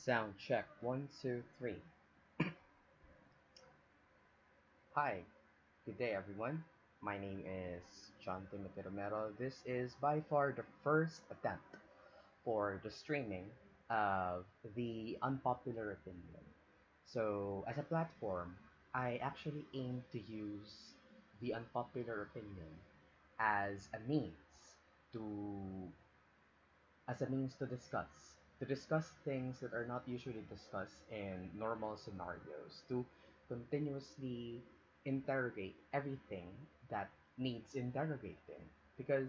Sound check. One, two, three. Hi, good day everyone. My name is John Timothy Romero. This is by far the first attempt for the streaming of the unpopular opinion. So, as a platform, I actually aim to use the unpopular opinion as a means to to discuss things that are not usually discussed in normal scenarios, to continuously interrogate everything that needs interrogating, because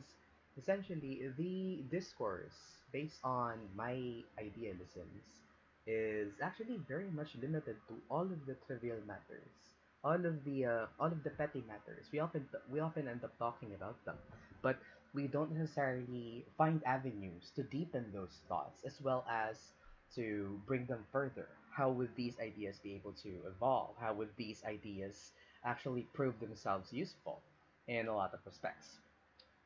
essentially the discourse based on my idealisms is actually very much limited to all of the trivial matters, all of the petty matters. We often end up talking about them, but we don't necessarily find avenues to deepen those thoughts as well as to bring them further. How would these ideas be able to evolve? How would these ideas actually prove themselves useful in a lot of respects?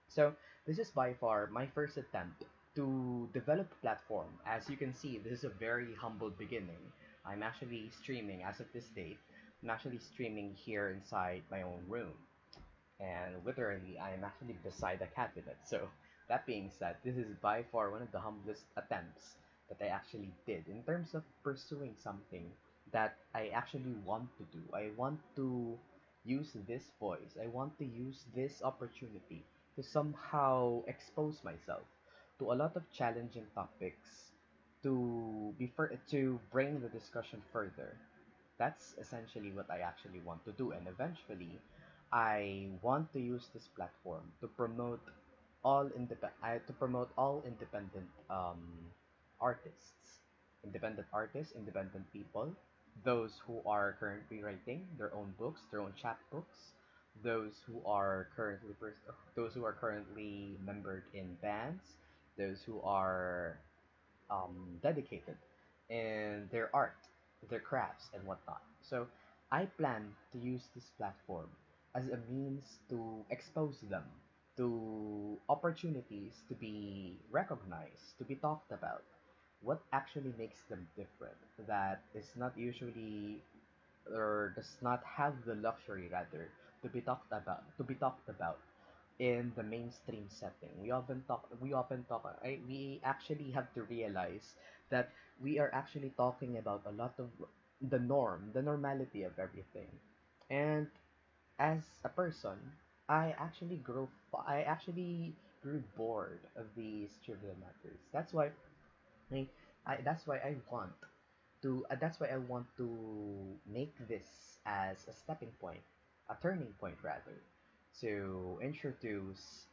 So, this is by far my first attempt to develop a platform. As you can see, this is a very humble beginning. I'm actually streaming as of this date. I'm actually streaming here inside my own room, and literally I am actually beside a cabinet. So that being said, this is by far one of the humblest attempts that I actually did in terms of pursuing something that I actually want to do. I want to use this voice. I want to use this opportunity to somehow expose myself to a lot of challenging topics, to bring the discussion further. That's essentially what I actually want to do. And eventually, I want to use this platform to promote all independent artists, independent people, those who are currently writing their own books, their own chapbooks, those who are currently membered in bands, those who are dedicated in their art, their crafts, and whatnot. So I plan to use this platform as a means to expose them to opportunities to be recognized, to be talked about. What actually makes them different that is not usually, or does not have the luxury rather, to be talked about in the mainstream setting. We actually have to realize that we are actually talking about a lot of the normality of everything. And as a person, I actually grew bored of these trivial matters. I, that's why I want to make this as a stepping point, a turning point rather, to introduce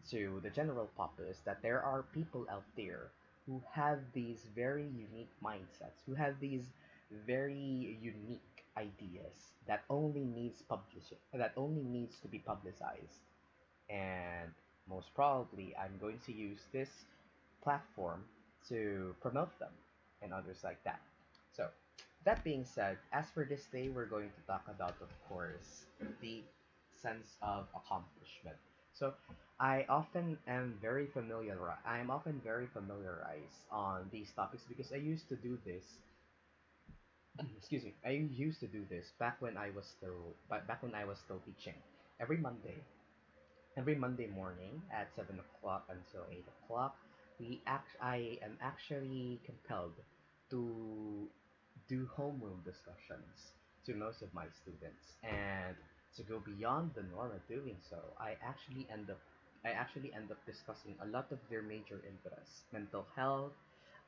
to the general populace that there are people out there who have these very unique mindsets, who have these very unique ideas that only needs to be publicized. And most probably I'm going to use this platform to promote them and others like that. So, that being said, as for this day, we're going to talk about, of course, the sense of accomplishment. So, I am often very familiarized on these topics because I used to do this. Excuse me. I used to do this back when I was still teaching. Every Monday, every Monday morning at 7 o'clock until 8 o'clock, I am actually compelled to do homeroom discussions to most of my students, and to go beyond the norm of doing so, I actually end up discussing a lot of their major interests: mental health,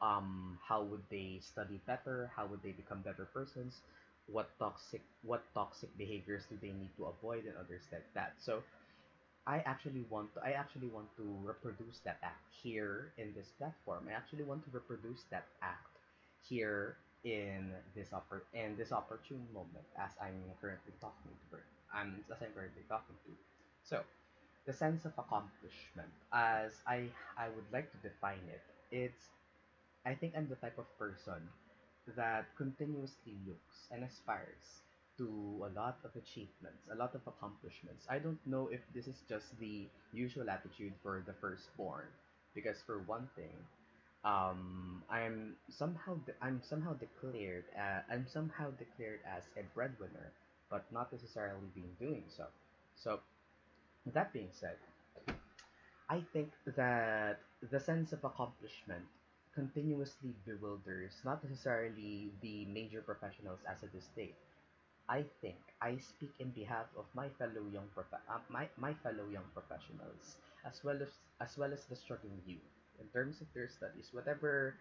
how would they study better, how would they become better persons, what toxic behaviors do they need to avoid, and others like that. So I actually want to reproduce that act here in this platform. I actually want to reproduce that act here in this opportune moment as I'm currently talking to her. As I'm currently talking to. So, the sense of accomplishment, as I would like to define it, it's I think I'm the type of person that continuously looks and aspires to a lot of achievements, a lot of accomplishments. I don't know if this is just the usual attitude for the firstborn, because for one thing, I'm somehow declared as a breadwinner, but not necessarily being doing so. So that being said, I think that the sense of accomplishment continuously bewilders not necessarily the major professionals as of this date. I think I speak in behalf of my fellow young professionals, as well as the struggling youth in terms of their studies, whatever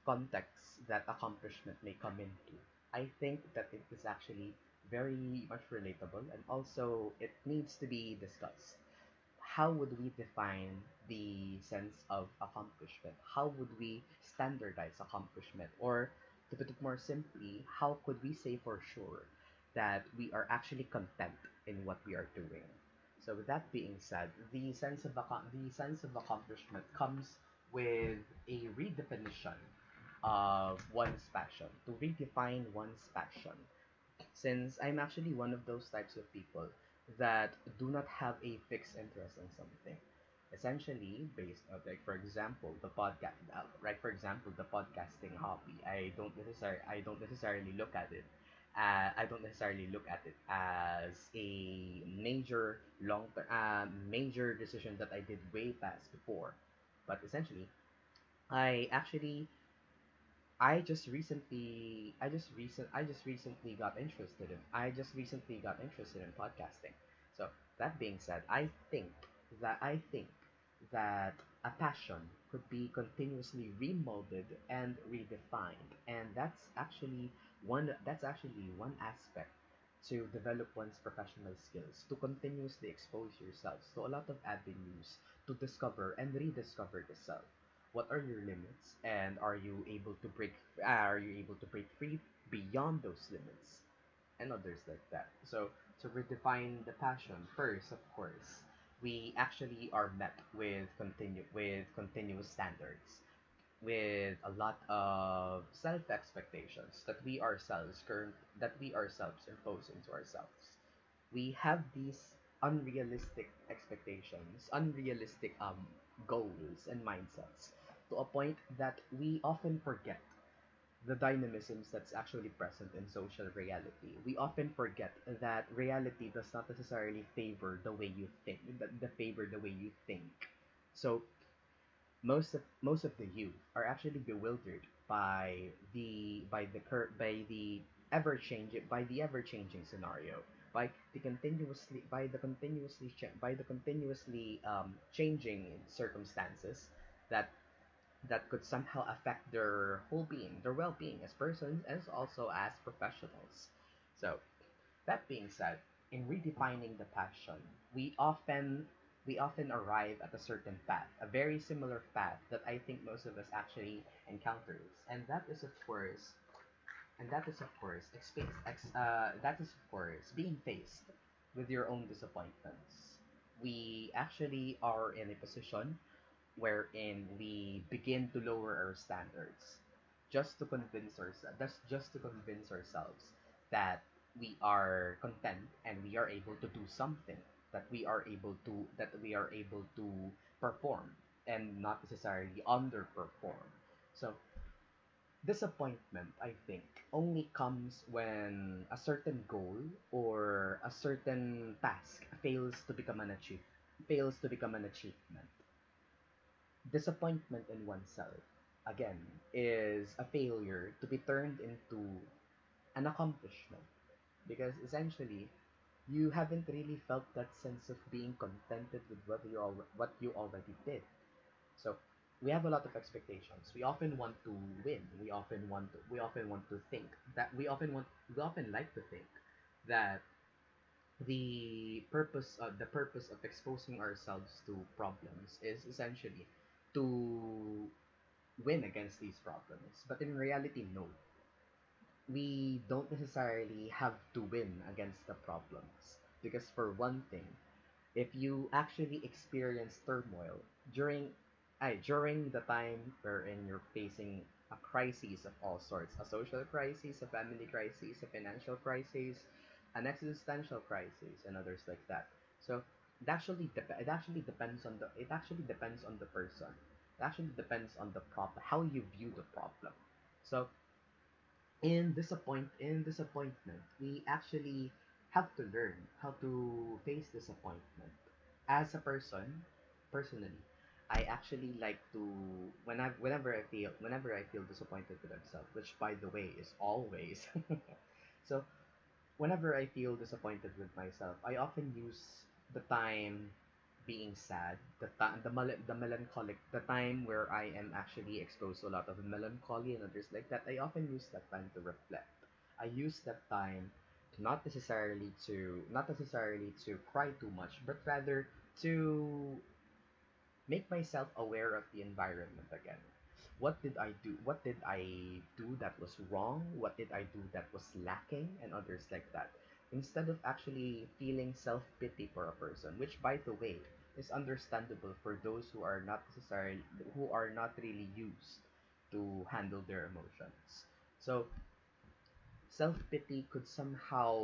context that accomplishment may come into. I think that it is actually very much relatable, and also it needs to be discussed. How would we define the sense of accomplishment? How would we standardize accomplishment? Or to put it more simply, how could we say for sure that we are actually content in what we are doing? So with that being said, the sense of accomplishment comes with a redefinition of one's passion. To redefine one's passion, since I'm actually one of those types of people that do not have a fixed interest in something. Essentially, based on, like, for example, for example, the podcasting hobby. I don't necessarily look at it. I don't necessarily look at it as a major decision that I did way past before. But essentially, I actually I just recently got interested in podcasting. So that being said, I think that a passion could be continuously remolded and redefined, and that's actually one aspect to develop one's professional skills, to continuously expose yourselves to a lot of avenues to discover and rediscover the self. What are your limits, and are you able to break free beyond those limits, and others like that. So to redefine the passion first, of course, we actually are met with continuous standards, with a lot of self expectations that we ourselves impose into ourselves. We have these unrealistic expectations, unrealistic goals and mindsets, to a point that we often forget the dynamisms that's actually present in social reality. We often forget that reality does not necessarily favor the way you think, the favor the way you think. So most of the youth are actually bewildered ever changing scenario, by the continuously changing circumstances that could somehow affect their whole being, their well-being as persons, as also as professionals. So that being said, in redefining the passion, we often we often arrive at a certain path, a very similar path that I think most of us actually encounters, and that is of course that is of course being faced with your own disappointments. We actually are in a position wherein we begin to lower our standards, just to convince ourselves that we are content and we are able to do something, that we are able to perform and not necessarily underperform. So disappointment, I think, only comes when a certain goal or a certain task fails to become an achievement. Disappointment in oneself, again, is a failure to be turned into an accomplishment, because essentially you haven't really felt that sense of being contented with what you already did. So we have a lot of expectations. We often want to win. We often like to think that the purpose of exposing ourselves to problems is essentially to win against these problems. But in reality, no. We don't necessarily have to win against the problems. Because for one thing, if you actually experience turmoil during the time wherein you're facing a crisis of all sorts, a social crisis, a family crisis, a financial crisis, an existential crisis, and others like that. So it actually depends on the person. It actually depends on the problem, how you view the problem. So in disappointment, we actually have to learn how to face disappointment. As a person, personally, I actually like to, whenever I feel disappointed with myself, which by the way is always. So whenever I feel disappointed with myself, I often use the time being sad, the melancholic, the time where I am actually exposed to a lot of melancholy and others like that. I often use that time to reflect. I use that time not necessarily to cry too much, but rather to make myself aware of the environment again. What did I do? What did I do that was wrong? What did I do that was lacking? And others like that. Instead of actually feeling self pity for a person, which by the way is understandable for those who are not really used to handle their emotions. So self pity could somehow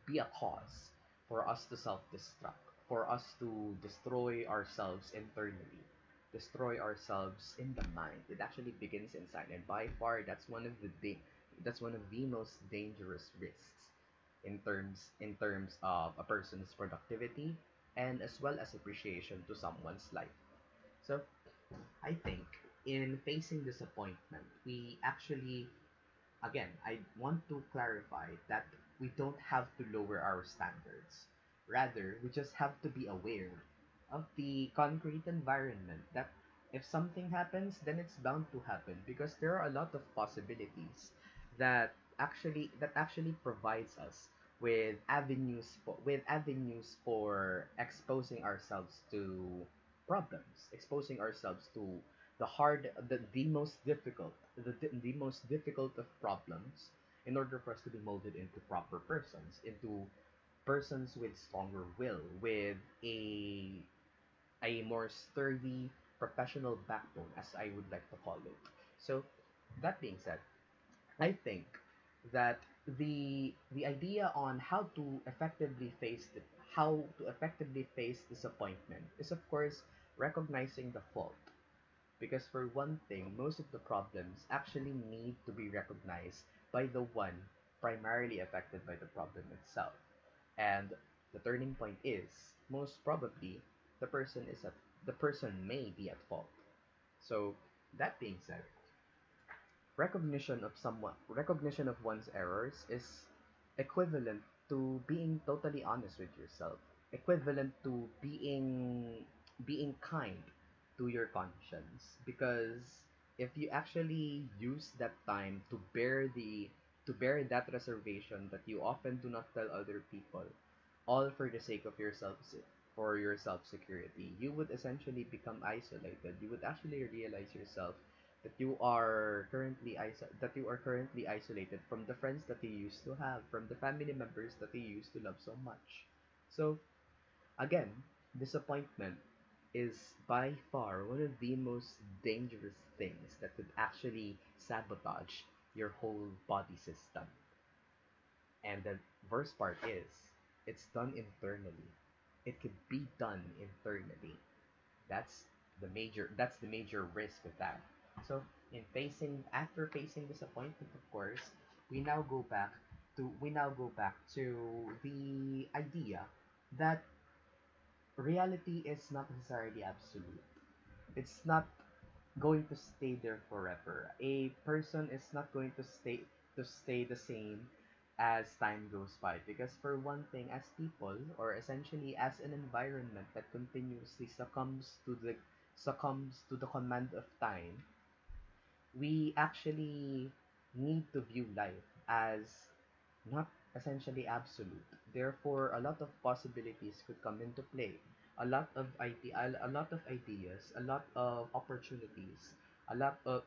be a cause for us to self destruct, for us to destroy ourselves internally, destroy ourselves in the mind. It actually begins inside, and by far, that's one of the most dangerous risks in terms of a person's productivity and as well as appreciation to someone's life. So I think in facing disappointment, we actually, again, I want to clarify that we don't have to lower our standards. Rather, we just have to be aware of the concrete environment that if something happens, then it's bound to happen because there are a lot of possibilities that actually provides us with avenues for exposing ourselves to problems, exposing ourselves to the most difficult of problems in order for us to be molded into proper persons, into persons with stronger will, with a more sturdy professional backbone, as I would like to call it. So that being said, I think that the idea on how to effectively face disappointment is of course recognizing the fault, because for one thing, most of the problems actually need to be recognized by the one primarily affected by the problem itself. And the turning point is most probably the person may be at fault. So that being said, recognition of one's errors is equivalent to being totally honest with yourself, equivalent to being kind to your conscience, because if you actually use that time to bear that reservation that you often do not tell other people, all for the sake of your self security, you would essentially become isolated. You would actually realize yourself that you are currently isolated from the friends that you used to have, from the family members that you used to love so much. So again, disappointment is by far one of the most dangerous things that could actually sabotage your whole body system. And the worst part is, it's done internally. It could be done internally. That's the major risk of that. So after facing disappointment, of course, we now go back to the idea that reality is not necessarily absolute. It's not going to stay there forever. A person is not going to stay the same as time goes by, because for one thing, as people, or essentially as an environment that continuously succumbs to the command of time, we actually need to view life as not essentially absolute. Therefore, a lot of possibilities could come into play. A lot of ideas, a lot of opportunities, a lot of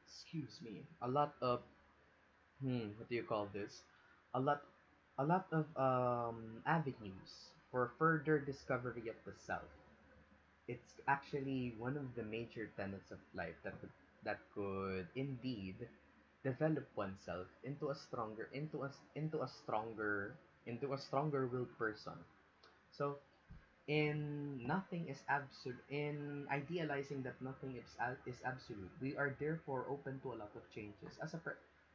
excuse me, a lot of what do you call this? A lot a lot of avenues for further discovery of the self. It's actually one of the major tenets of life that could indeed develop oneself into a stronger willed person. So in idealizing that nothing is absolute, we are therefore open to a lot of changes.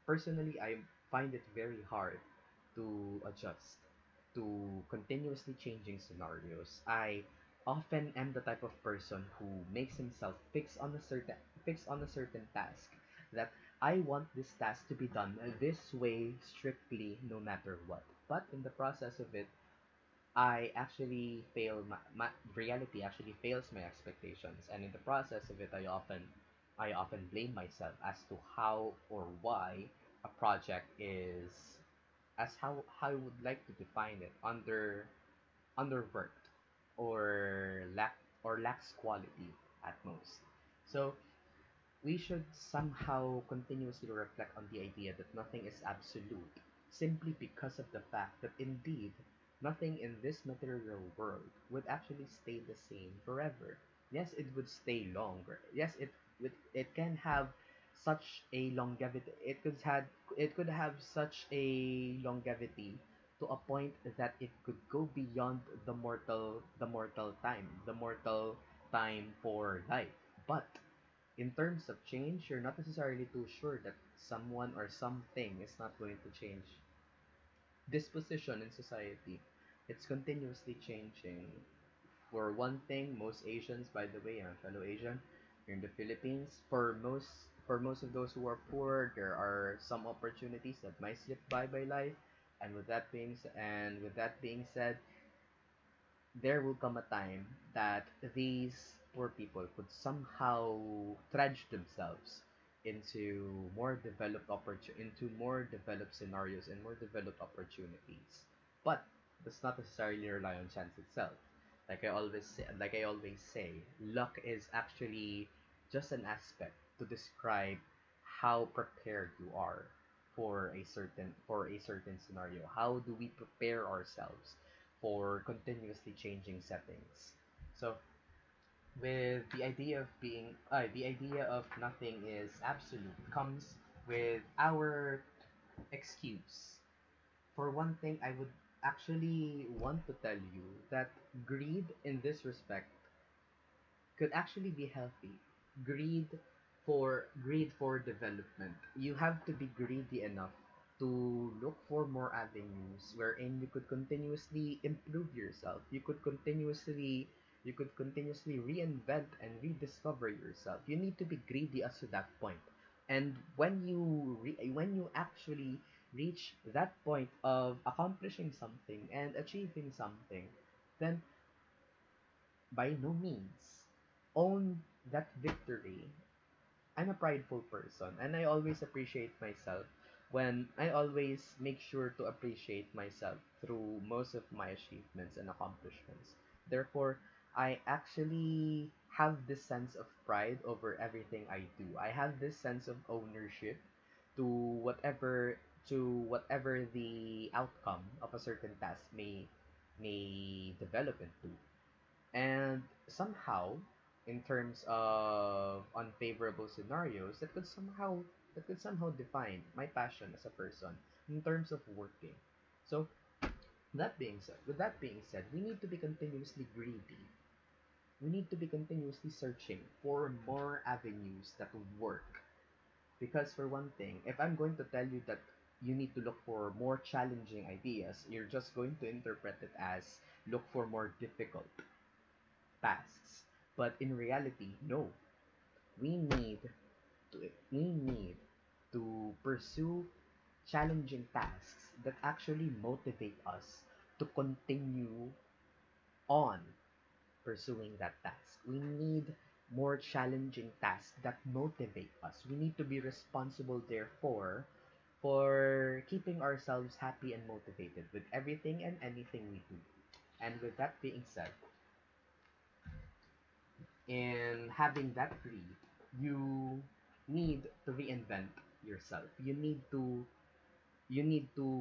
Personally, I find it very hard to adjust to continuously changing scenarios. I often am the type of person who makes himself fix on a certain task, that I want this task to be done this way strictly no matter what. But in the process of it, I actually fail my reality actually fails my expectations, and in the process of it, I often blame myself as to how or why a project is as how I would like to define it, underworked or lacks quality at most. So we should somehow continuously reflect on the idea that nothing is absolute, simply because of the fact that indeed nothing in this material world would actually stay the same forever. Yes, it would stay longer. Yes, it can have such a longevity. It could have such a longevity to a point that it could go beyond the mortal time for life. But in terms of change, you're not necessarily too sure that someone or something is not going to change. This position in society, it's continuously changing. For one thing, most Asians, by the way, I'm a fellow Asian here in the Philippines. For most of those who are poor, there are some opportunities that might slip by life. And with that being said, there will come a time that these poor people could somehow dredge themselves into more developed scenarios and more developed opportunities. But does not necessarily rely on chance itself. Like I always say, luck is actually just an aspect to describe how prepared you are for a certain scenario. How do we prepare ourselves for continuously changing settings? So with the idea of nothing is absolute comes with our excuse. For one thing, I would actually want to tell you that greed in this respect could actually be healthy. Greed greed for development. You have to be greedy enough to look for more avenues wherein you could continuously improve yourself. You could continuously reinvent and rediscover yourself. You need to be greedy as to that point. And when you actually reach that point of accomplishing something and achieving something, then by no means own that victory. I'm a prideful person, and I always make sure to appreciate myself through most of my achievements and accomplishments. Therefore, I actually have this sense of pride over everything I do. I have this sense of ownership to whatever to whatever the outcome of a certain task may develop into. And somehow, in terms of unfavorable scenarios, that could somehow define my passion as a person in terms of working. So with that being said, we need to be continuously greedy. We need to be continuously searching for more avenues that would work. Because for one thing, if I'm going to tell you that you need to look for more challenging ideas, you're just going to interpret it as look for more difficult tasks. But in reality, no. We need we need to pursue challenging tasks that actually motivate us to continue on pursuing that task. We need more challenging tasks that motivate us. We need to be responsible, therefore, for keeping ourselves happy and motivated with everything and anything we do. And with that being said, in having that greed, you need to reinvent yourself. You need to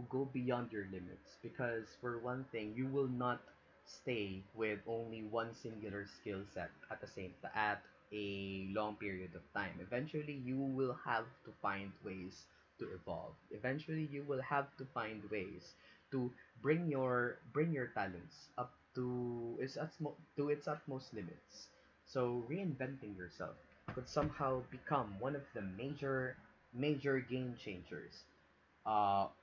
go beyond your limits, because for one thing, you will not stay with only one singular skill set at a long period of time. Eventually you will have to find ways to evolve. Eventually you will have to find ways to bring your talents up to its utmost limits. So reinventing yourself could somehow become one of the major game changers,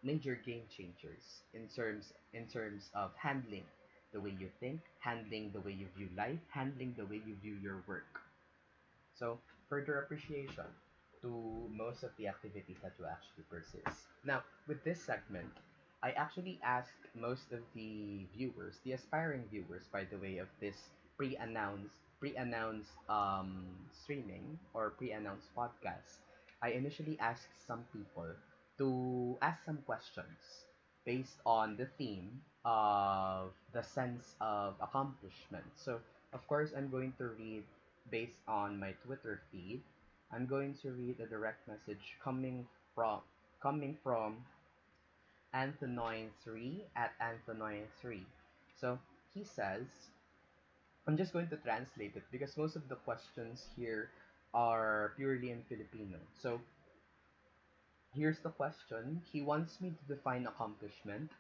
major game changers in terms of handling the way you think, handling the way you view life, handling the way you view your work. So further appreciation to most of the activities that you actually persist. Now, with this segment, I actually asked most of the viewers, the aspiring viewers, by the way, of this pre-announced streaming or pre-announced podcast. I initially asked some people to ask some questions based on the theme of the sense of accomplishment. So, of course, I'm going to read based on my Twitter feed. I'm going to read a direct message coming from Anthony3 at Anthony3. So he says, I'm just going to translate it because most of the questions here are purely in Filipino. So here's the question. He wants me to define accomplishment,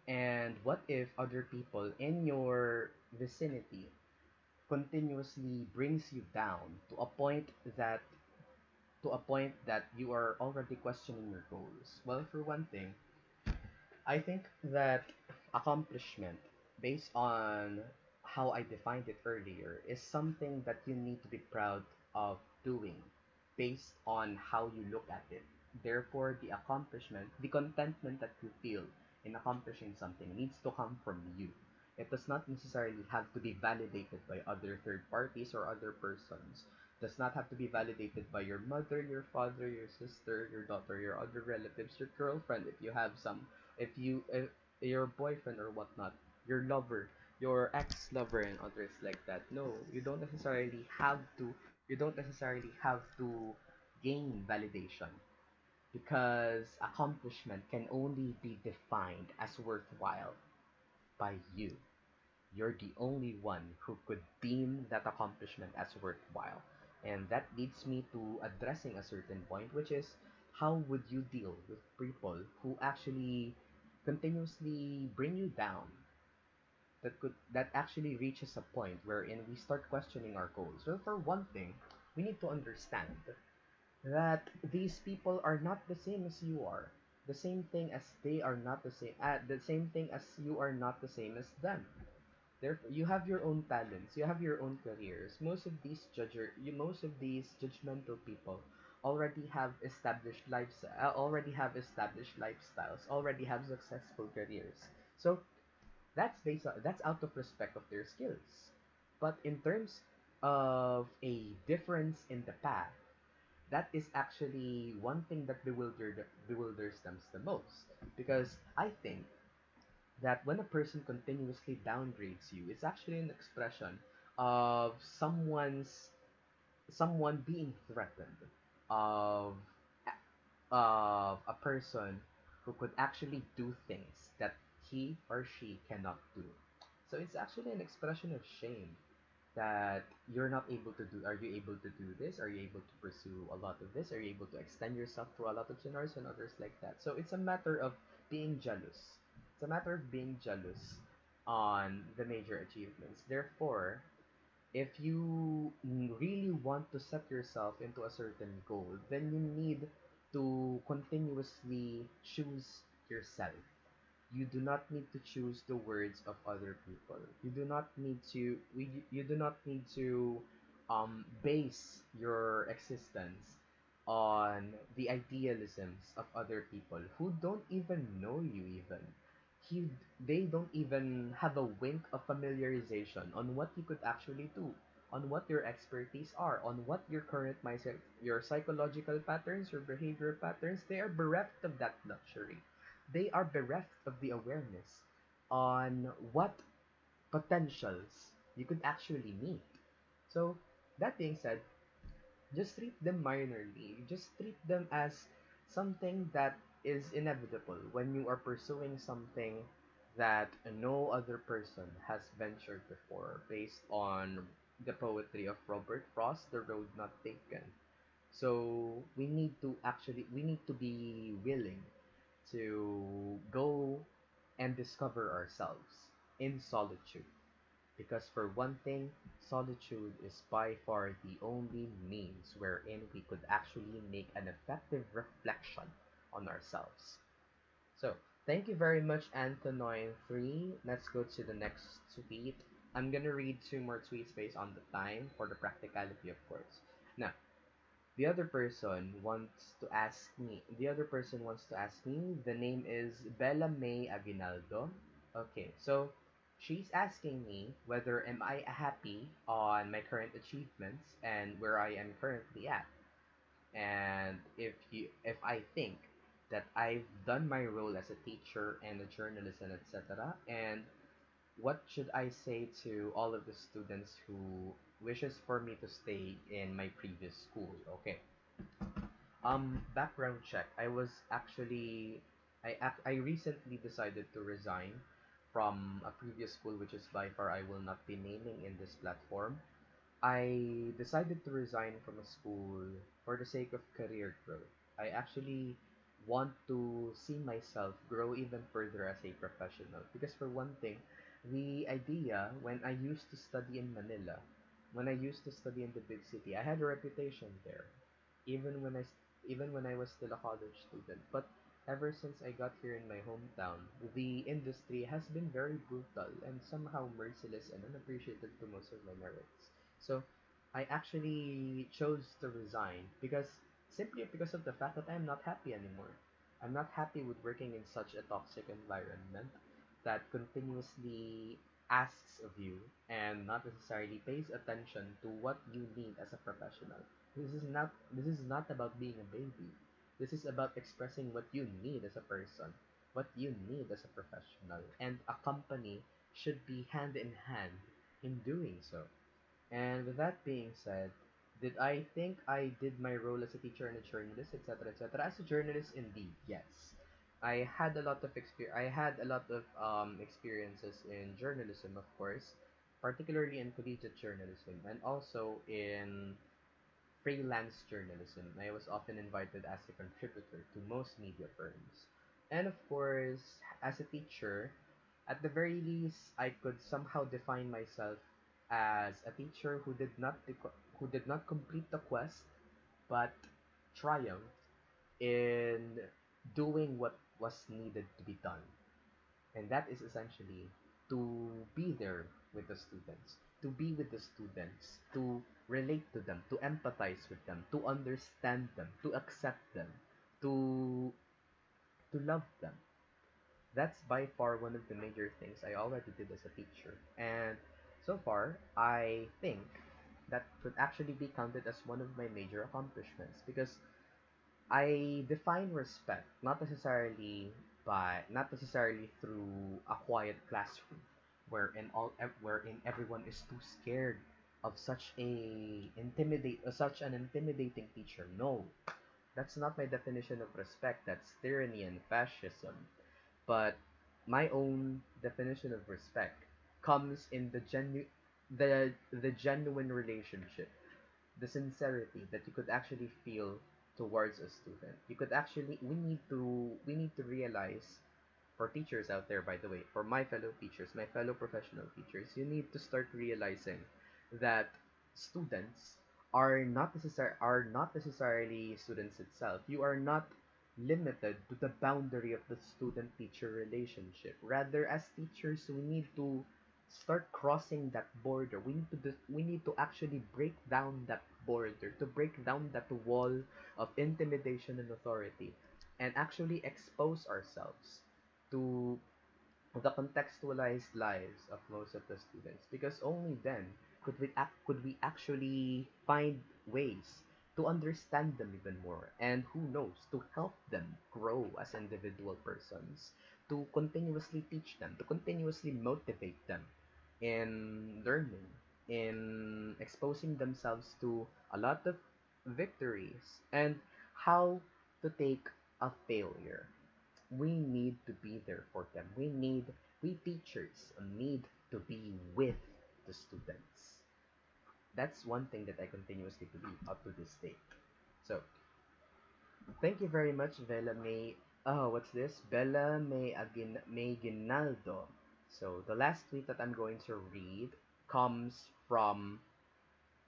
and what if other people in your vicinity continuously brings you down that to a point that you are already questioning your goals? Well, for one thing, I think that accomplishment, based on how I defined it earlier, is something that you need to be proud of doing based on how you look at it. Therefore, the accomplishment, the contentment that you feel in accomplishing something needs to come from you. It does not necessarily have to be validated by other third parties or other persons. Does not have to be validated by your mother, your father, your sister, your daughter, your other relatives, your girlfriend if you have some, if your boyfriend or whatnot, your lover, your ex-lover and others like that. No, you don't necessarily have to gain validation because accomplishment can only be defined as worthwhile by you. You're the only one who could deem that accomplishment as worthwhile. And that leads me to addressing a certain point, which is how would you deal with people who actually continuously bring you down, that actually reaches a point wherein we start questioning our goals? Well, for one thing, we need to understand that these people are not the same as you are. The same thing as they are not the same. The same thing as you are not the same as them. Therefore, you have your own talents, you have your own careers. Most of these judgmental people already have established lifestyles, already have successful careers. So that's out of respect of their skills. But in terms of a difference in the path, that is actually one thing that bewilders them the most, because I think that when a person continuously downgrades you, it's actually an expression of someone being threatened, of a person who could actually do things that he or she cannot do. So it's actually an expression of shame that you're not able to do. Are you able to do this? Are you able to pursue a lot of this? Are you able to extend yourself through a lot of scenarios and others like that? So it's a matter of being jealous. It's a matter of being jealous on the major achievements. Therefore, if you really want to set yourself into a certain goal, then you need to continuously choose yourself. You do not need to choose the words of other people. You do not need to base your existence on the idealisms of other people who don't even know you even. he, they don't even have a wink of familiarization on what you could actually do, on what your expertise are, on what your current mindset, your psychological patterns, your behavior patterns. They are bereft of that luxury. They are bereft of the awareness on what potentials you could actually meet. So, that being said, just treat them minorly. Just treat them as something that is inevitable when you are pursuing something that no other person has ventured before, based on the poetry of Robert Frost, The Road Not Taken. So we need to be willing to go and discover ourselves in solitude. Because for one thing, solitude is by far the only means wherein we could actually make an effective reflection on ourselves. So, thank you very much, Antonoin3. Let's go to the next tweet. I'm gonna read two more tweets based on the time for the practicality, of course. Now, the other person wants to ask me, the name is Bella May Aguinaldo. Okay, so she's asking me whether am I happy on my current achievements and where I am currently at, and if I think that I've done my role as a teacher and a journalist and etc. And what should I say to all of the students who wishes for me to stay in my previous school? Okay. Background check. I recently decided to resign from a previous school, which is by far I will not be naming in this platform. I decided to resign from a school for the sake of career growth. I actually want to see myself grow even further as a professional. Because for one thing, the idea when I used to study in Manila, when I used to study in the big city, I had a reputation there even when even when I was still a college student. But ever since I got here in my hometown, the industry has been very brutal and somehow merciless and unappreciative to most of my merits. So I actually chose to resign because simply because of the fact that I'm not happy anymore. I'm not happy with working in such a toxic environment that continuously asks of you and not necessarily pays attention to what you need as a professional. This is not about being a baby. This is about expressing what you need as a person, what you need as a professional, and a company should be hand in hand in doing so. And with that being said, did I think I did my role as a teacher and a journalist, etc., etc.? As a journalist, indeed, yes. I had a lot of experiences in journalism, of course, particularly in collegiate journalism, and also in freelance journalism. I was often invited as a contributor to most media firms. And of course, as a teacher, at the very least, I could somehow define myself as a teacher who did not complete the quest, but triumphed in doing what was needed to be done. And that is essentially to be there with the students, to be with the students, to relate to them, to empathize with them, to understand them, to accept them, to to love them. That's by far one of the major things I already did as a teacher. And so far, I think that could actually be counted as one of my major accomplishments because I define respect not necessarily through a quiet classroom wherein everyone is too scared of such an intimidating teacher. No, that's not my definition of respect. That's tyranny and fascism. But my own definition of respect comes in the genuine relationship, the sincerity that you could actually feel towards a student. You could actually we need to realize, for teachers out there, by the way, for my fellow teachers, my fellow professional teachers, you need to start realizing that students are not necessarily students itself. You are not limited to the boundary of the student teacher relationship. Rather, as teachers, we need to start crossing that border. We need to actually break down that border, to break down that wall of intimidation and authority, and actually expose ourselves to the contextualized lives of most of the students, because only then could we actually find ways to understand them even more, and who knows, to help them grow as individual persons, to continuously teach them, to continuously motivate them in learning, in exposing themselves to a lot of victories, and how to take a failure. We need to be there for them. We teachers need to be with the students. That's one thing that I continuously believe up to this day. So thank you very much, Bella May. Oh, what's this? Bella May Ginaldo. So the last tweet that I'm going to read comes from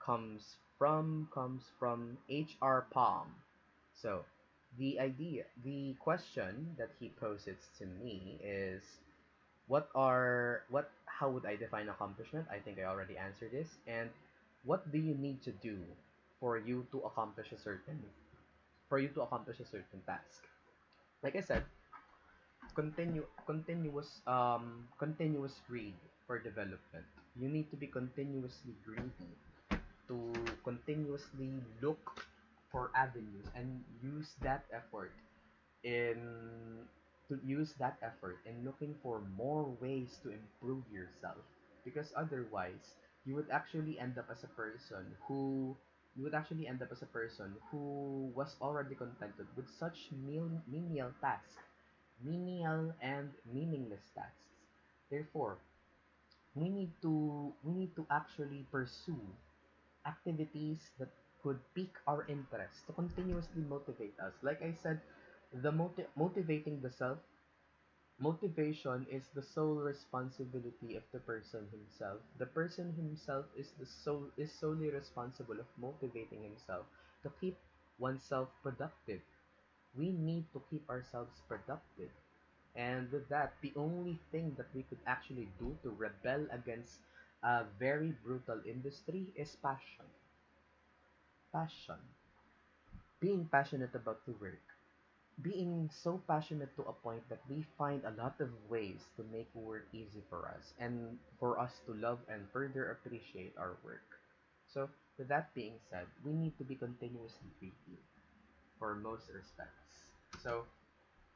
comes from HR Palm. So the question that he poses to me is, how would I define accomplishment? I think I already answered this. And what do you need to do for you to accomplish a certain task? Like I said, continuous greed for development. You need to be continuously greedy to continuously look for avenues and in use that effort in looking for more ways to improve yourself, because otherwise you would actually end up as a person who was already contented with such menial and meaningless tasks. Therefore, we need to actually pursue activities that could pique our interest to continuously motivate us. Like I said, motivating the self, motivation is the sole responsibility of the person himself. The person himself is solely responsible of motivating himself to keep oneself productive. We need to keep ourselves productive. And with that, the only thing that we could actually do to rebel against a very brutal industry is passion. Passion. Being passionate about the work. Being so passionate to a point that we find a lot of ways to make work easy for us and for us to love and further appreciate our work. So, with that being said, we need to be continuously creative for most respects. So,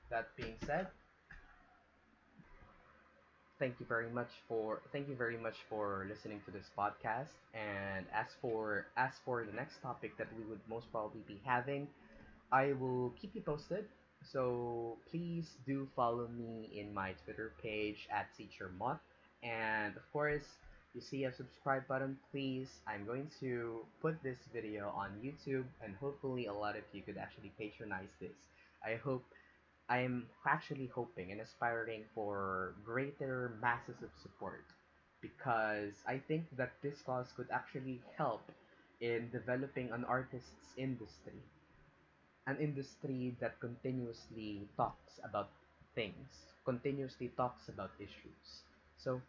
that being said, thank you very much for listening to this podcast. And as for the next topic that we would most probably be having, I will keep you posted. So please do follow me in my Twitter page at teachermot. And of course, you see a subscribe button, please. I'm going to put this video on YouTube, and hopefully a lot of you could actually patronize this. I hope I'm actually hoping and aspiring for greater masses of support, because I think that this cause could actually help in developing an industry that continuously talks about things, continuously talks about issues. So,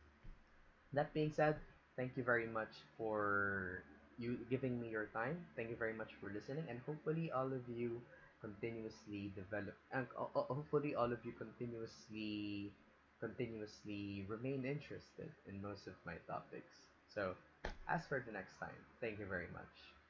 that being said, thank you very much for you giving me your time. Thank you very much for listening, and hopefully all of you continuously develop, and hopefully all of you continuously remain interested in most of my topics. So, as for the next time, thank you very much.